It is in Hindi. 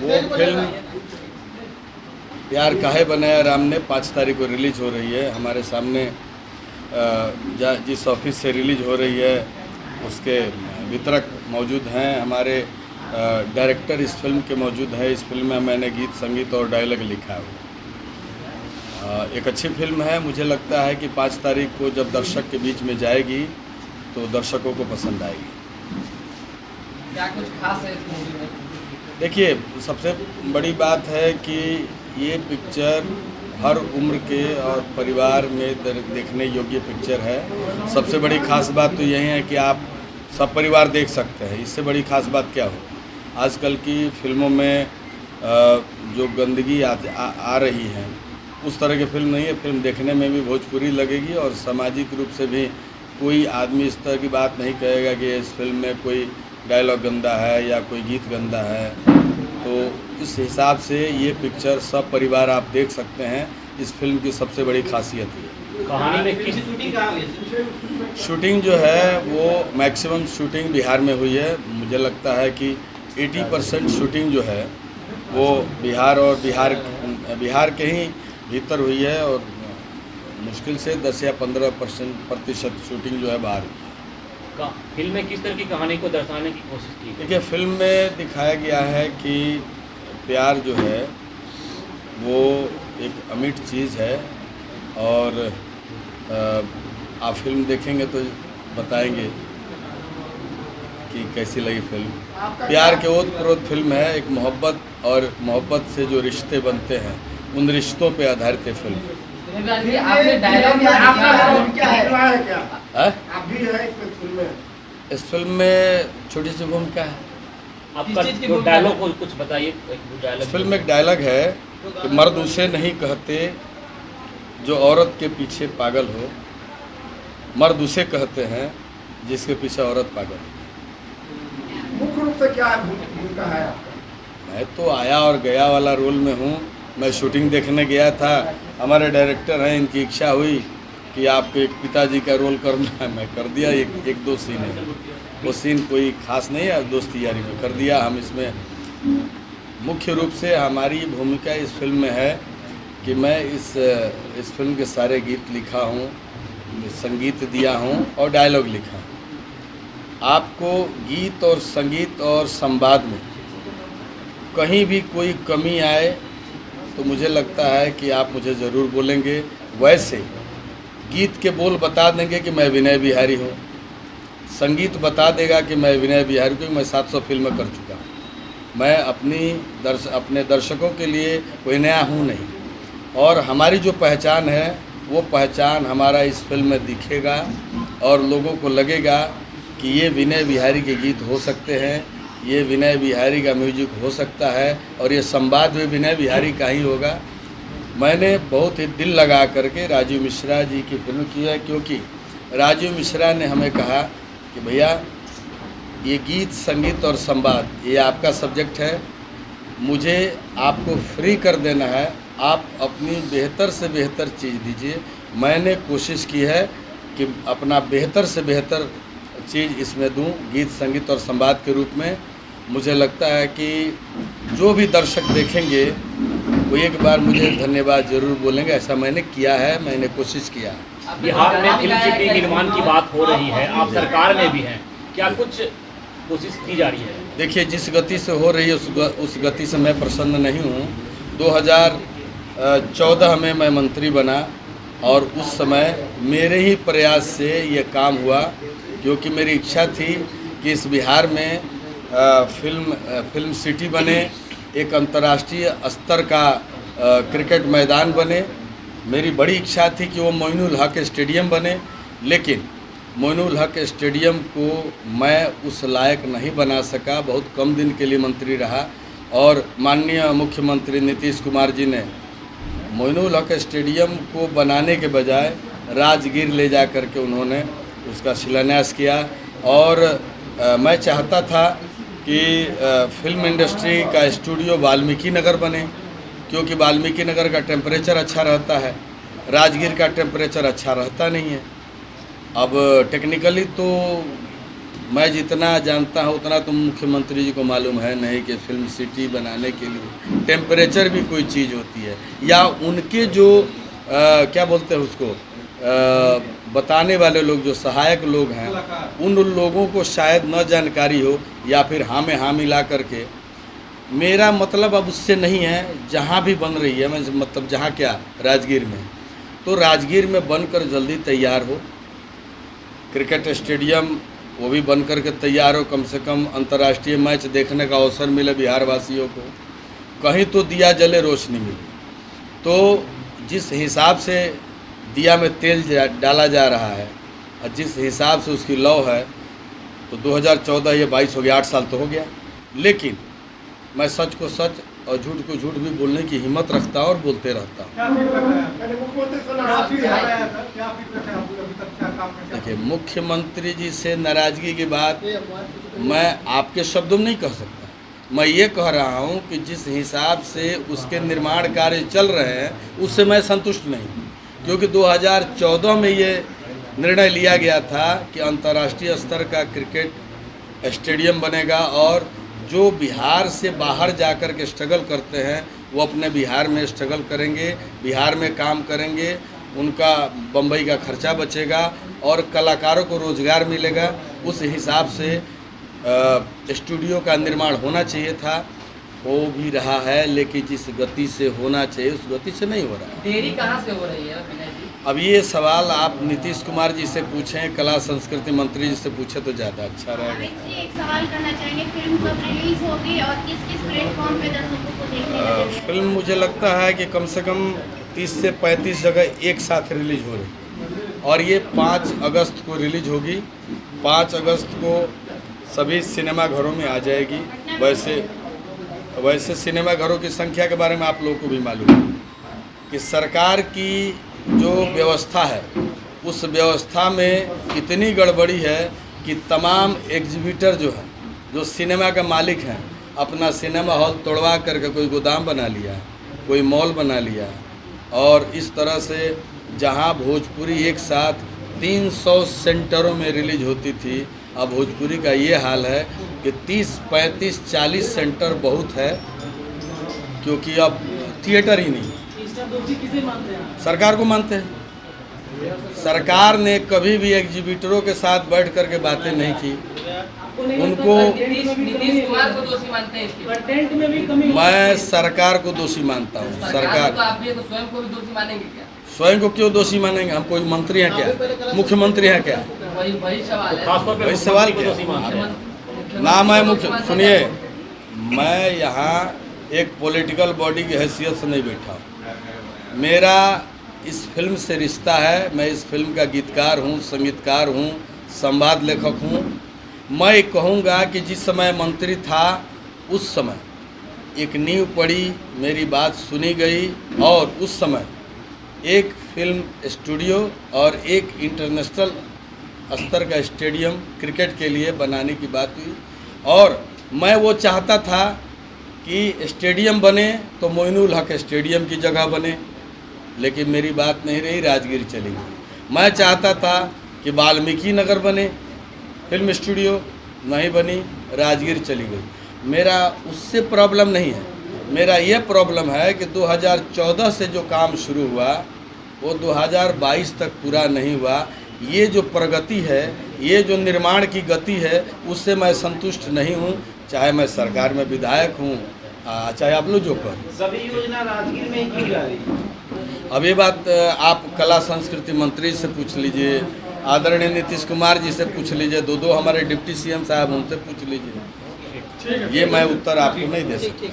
वो फिल्म प्यार काहे बनाया राम ने 5 तारीख को रिलीज़ हो रही है। हमारे सामने जिस ऑफिस से रिलीज़ हो रही है उसके वितरक मौजूद हैं, हमारे डायरेक्टर इस फिल्म के मौजूद हैं। इस फिल्म में मैंने गीत संगीत और डायलॉग लिखा है। एक अच्छी फिल्म है। मुझे लगता है कि 5 तारीख को जब दर्शक के बीच में जाएगी तो दर्शकों को पसंद आएगी। क्या कुछ खास है इस मूवी में? देखिए, सबसे बड़ी बात है कि ये पिक्चर हर उम्र के और परिवार में देखने योग्य पिक्चर है। सबसे बड़ी खास बात तो यही है कि आप सब परिवार देख सकते हैं। इससे बड़ी खास बात क्या हो? आजकल की फिल्मों में जो गंदगी आ रही है उस तरह की फिल्म नहीं है। फिल्म देखने में भी भोजपुरी लगेगी और सामाजिक रूप से भी कोई आदमी इस तरह की बात नहीं कहेगा कि इस फिल्म में कोई डायलॉग गंदा है या कोई गीत गंदा है। तो इस हिसाब से ये पिक्चर सब परिवार आप देख सकते हैं। इस फिल्म की सबसे बड़ी खासियत है। कहानी में किस शूटिंग कहाँ हुई है? शूटिंग जो है वो मैक्सिमम शूटिंग बिहार में हुई है। मुझे लगता है कि 80% शूटिंग जो है वो बिहार और बिहार के ही भीतर हुई है और मुश्किल से 10 या 15% शूटिंग जो है बाहर हुई है। फिल्म में किस तरह की कहानी को दर्शाने की कोशिश की? देखिए, फिल्म में दिखाया गया है कि प्यार जो है वो एक अमिट चीज़ है और आप फिल्म देखेंगे तो बताएंगे कि कैसी लगी फिल्म। प्यार के ओत-प्रोत फिल्म है। एक मोहब्बत और मोहब्बत से जो रिश्ते बनते हैं उन रिश्तों पे आधारित है फिल्म। आपने डायलॉग आपका रोल क्या है? क्या है? आप भी है इस फिल्म में? इस फिल्म में छोटी सी भूमिका है। आपका जो डायलॉग को कुछ बताइए। इस फिल्म में एक डायलॉग है कि मर्द उसे नहीं कहते जो औरत के पीछे पागल हो, मर्द उसे कहते हैं जिसके पीछे औरत पागल हो। मुख्य रूप से क्या भूमिका है आपका? मैं तो आया और गया वाला रोल में हूँ। मैं शूटिंग देखने गया था। हमारे डायरेक्टर हैं, इनकी इच्छा हुई कि आपको एक पिताजी का रोल करना है। मैं कर दिया। एक दो सीन है, वो सीन कोई खास नहीं है, दोस्ती यारी में कर दिया। हम इसमें मुख्य रूप से हमारी भूमिका इस फिल्म में है कि मैं इस फिल्म के सारे गीत लिखा हूँ, संगीत दिया हूँ और डायलॉग लिखा हूँ। आपको गीत और संगीत और संवाद में कहीं भी कोई कमी आए तो मुझे लगता है कि आप मुझे ज़रूर बोलेंगे। वैसे गीत के बोल बता देंगे कि मैं विनय बिहारी हूँ, संगीत बता देगा कि मैं विनय बिहारी, क्योंकि मैं 700 फिल्में कर चुका हूँ। मैं अपने दर्शकों के लिए कोई नया हूँ नहीं। और हमारी जो पहचान है वो पहचान हमारा इस फिल्म में दिखेगा और लोगों को लगेगा कि ये विनय बिहारी के गीत हो सकते हैं, ये विनय बिहारी का म्यूजिक हो सकता है और ये संवाद भी विनय बिहारी का ही होगा। मैंने बहुत ही दिल लगा करके राजीव मिश्रा जी की फिल्म की है, क्योंकि राजीव मिश्रा ने हमें कहा कि भैया ये गीत संगीत और संवाद ये आपका सब्जेक्ट है, मुझे आपको फ्री कर देना है, आप अपनी बेहतर से बेहतर चीज़ दीजिए। मैंने कोशिश की है कि अपना बेहतर से बेहतर चीज़ इसमें दूं, गीत संगीत और संवाद के रूप में। मुझे लगता है कि जो भी दर्शक देखेंगे वो एक बार मुझे धन्यवाद ज़रूर बोलेंगे। ऐसा मैंने किया है, मैंने कोशिश किया है। बिहार में फिल्म सिटी निर्माण की बात हो रही है, आप सरकार में भी हैं, क्या कुछ कोशिश की जा रही है? देखिए, जिस गति से हो रही है उस गति से मैं प्रसन्न नहीं हूँ। 2014 में मैं मंत्री बना और उस समय मेरे ही प्रयास से ये काम हुआ, क्योंकि मेरी इच्छा थी कि इस बिहार में फिल्म सिटी बने, एक अंतर्राष्ट्रीय स्तर का क्रिकेट मैदान बने। मेरी बड़ी इच्छा थी कि वो मोइनुल हक स्टेडियम बने, लेकिन मोइनुल हक स्टेडियम को मैं उस लायक नहीं बना सका। बहुत कम दिन के लिए मंत्री रहा और माननीय मुख्यमंत्री नीतीश कुमार जी ने मोइनुल हक स्टेडियम को बनाने के बजाय राजगीर ले जा कर के उन्होंने उसका शिलान्यास किया। और मैं चाहता था कि फिल्म इंडस्ट्री का स्टूडियो वाल्मीकि नगर बने, क्योंकि वाल्मीकि नगर का टेम्परेचर अच्छा रहता है, राजगीर का टेम्परेचर अच्छा रहता नहीं है। अब टेक्निकली तो मैं जितना जानता हूँ उतना तो मुख्यमंत्री जी को मालूम है नहीं कि फिल्म सिटी बनाने के लिए टेम्परेचर भी कोई चीज़ होती है, या उनके जो क्या बोलते हैं उसको बताने वाले लोग जो सहायक लोग हैं उन लोगों को शायद न जानकारी हो, या फिर हाँ में हाँ मिला करके। मेरा मतलब अब उससे नहीं है, जहाँ भी बन रही है, मैं मतलब जहाँ क्या राजगीर में, तो राजगीर में बनकर जल्दी तैयार हो। क्रिकेट स्टेडियम वो भी बन कर के तैयार हो, कम से कम अंतर्राष्ट्रीय मैच देखने का अवसर मिले बिहार वासियों को, कहीं तो दिया जले रोशनी मिले। तो जिस हिसाब से दिया में तेल डाला जा रहा है और जिस हिसाब से उसकी लौ है, तो 2014 ये 22 हो गया, 8 साल तो हो गया। लेकिन मैं सच को सच और झूठ को झूठ भी बोलने की हिम्मत रखता हूँ और बोलते रहता हूँ। देखिए, मुख्यमंत्री जी से नाराज़गी की बात मैं आपके शब्दों में नहीं कह सकता। मैं ये कह रहा हूँ कि जिस हिसाब से उसके निर्माण कार्य चल रहे हैं उससे मैं संतुष्ट नहीं हूँ, क्योंकि 2014 में ये निर्णय लिया गया था कि अंतर्राष्ट्रीय स्तर का क्रिकेट स्टेडियम बनेगा और जो बिहार से बाहर जाकर के स्ट्रगल करते हैं वो अपने बिहार में स्ट्रगल करेंगे, बिहार में काम करेंगे, उनका बम्बई का खर्चा बचेगा और कलाकारों को रोज़गार मिलेगा। उस हिसाब से स्टूडियो का निर्माण होना चाहिए था, हो भी रहा है, लेकिन जिस गति से होना चाहिए उस गति से नहीं हो रहा है। देरी कहाँ से हो रही है विनय जी? अब ये सवाल आप नीतीश कुमार जी से पूछें, कला संस्कृति मंत्री जी से पूछे तो ज़्यादा अच्छा रहेगा। अमित जी, एक सवाल करना चाहेंगे, फिल्म कब रिलीज होगी और किस किस प्लेटफॉर्म पे दर्शकों को देखने मिलेगी? फिल्म मुझे लगता है कि कम से कम 30 से 35 जगह एक साथ रिलीज हो रही, और ये 5 अगस्त को रिलीज होगी। 5 अगस्त को सभी सिनेमाघरों में आ जाएगी। वैसे सिनेमाघरों की संख्या के बारे में आप लोगों को भी मालूम है कि सरकार की जो व्यवस्था है उस व्यवस्था में इतनी गड़बड़ी है कि तमाम एग्जीबिटर जो है, जो सिनेमा का मालिक हैं, अपना सिनेमा हॉल तोड़वा करके कोई गोदाम बना लिया, कोई मॉल बना लिया, और इस तरह से जहां भोजपुरी एक साथ 300 सेंटरों में रिलीज होती थी, अब भोजपुरी का ये हाल है कि 30, 35, 40 सेंटर बहुत है, क्योंकि अब थिएटर ही नहीं है। सरकार को मानते हैं। सरकार ने कभी भी एग्जीबिटरों के साथ बैठ करके बातें नहीं की। उनको नीतीश कुमार को दोषी मानते हैं इसके? मैं सरकार को दोषी मानता हूँ। सरकार तो आप भी तो स्वयं को भी दोषी मानेंगे क्या? स्वयं को क्यों दोषी मानेंगे? हम कोई मंत्री हैं क्या? मुख्यमंत्री हैं क्या? वही सवाल है। खासतौर पे वही सवाल मुख्यमंत्री को दोषी मानते हैं। मुख्यमंत्री- ना मैं मुख्य सुनिए, मैं यहाँ एक पॉलिटिकल बॉडी की हैसियत से नहीं बैठा हूँ। मेरा इस फिल्म से रिश्ता है। मैं इस फिल्म का गीतकार हूँ, संगीतकार हूँ, संवाद लेखक हूँ। मैं कहूँगा कि जिस समय मंत्री था उस समय एक नींव पड़ी, मेरी बात सुनी गई, और उस समय एक फिल्म स्टूडियो और एक इंटरनेशनल स्तर का स्टेडियम क्रिकेट के लिए बनाने की बात हुई, और मैं वो चाहता था कि स्टेडियम बने तो मोइनुल हक स्टेडियम की जगह बने, लेकिन मेरी बात नहीं रही, राजगीर चली गई। मैं चाहता था कि वाल्मीकि नगर बने फिल्म स्टूडियो, नहीं बनी, राजगीर चली गई। मेरा उससे प्रॉब्लम नहीं है, मेरा ये प्रॉब्लम है कि 2014 से जो काम शुरू हुआ वो 2022 तक पूरा नहीं हुआ। ये जो प्रगति है, ये जो निर्माण की गति है, उससे मैं संतुष्ट नहीं हूँ, चाहे मैं सरकार में विधायक हूँ, चाहे आप लोग जो करें। सभी योजना राजगीर में ही की जा रही है। अब ये बात आप कला संस्कृति मंत्री से पूछ लीजिए, आदरणीय नीतीश कुमार जी से पूछ लीजिए, दो हमारे डिप्टी सीएम साहब उनसे पूछ लीजिए। ये मैं उत्तर आपको नहीं दे सकता।